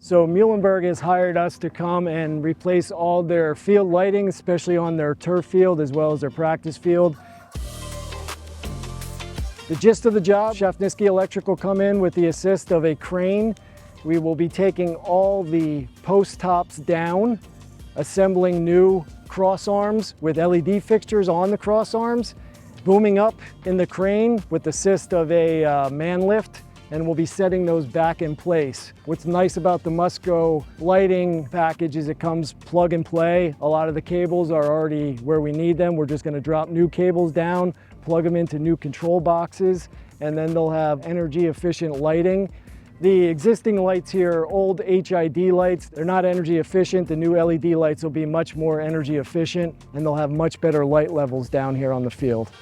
So Muhlenberg has hired us to come and replace all their field lighting, especially on their turf field as well as their practice field. The gist of the job, Shafnisky Electric will come in with the assist of a crane. We will be taking all the post tops down, assembling new cross arms with LED fixtures on the cross arms, booming up in the crane with the assist of a man lift, and we'll be setting those back in place. What's nice about the Musco lighting package is it comes plug and play. A lot of the cables are already where we need them. We're just going to drop new cables down, plug them into new control boxes, and then they'll have energy efficient lighting. The existing lights here are old HID lights. They're not energy efficient. The new LED lights will be much more energy efficient, and they'll have much better light levels down here on the field.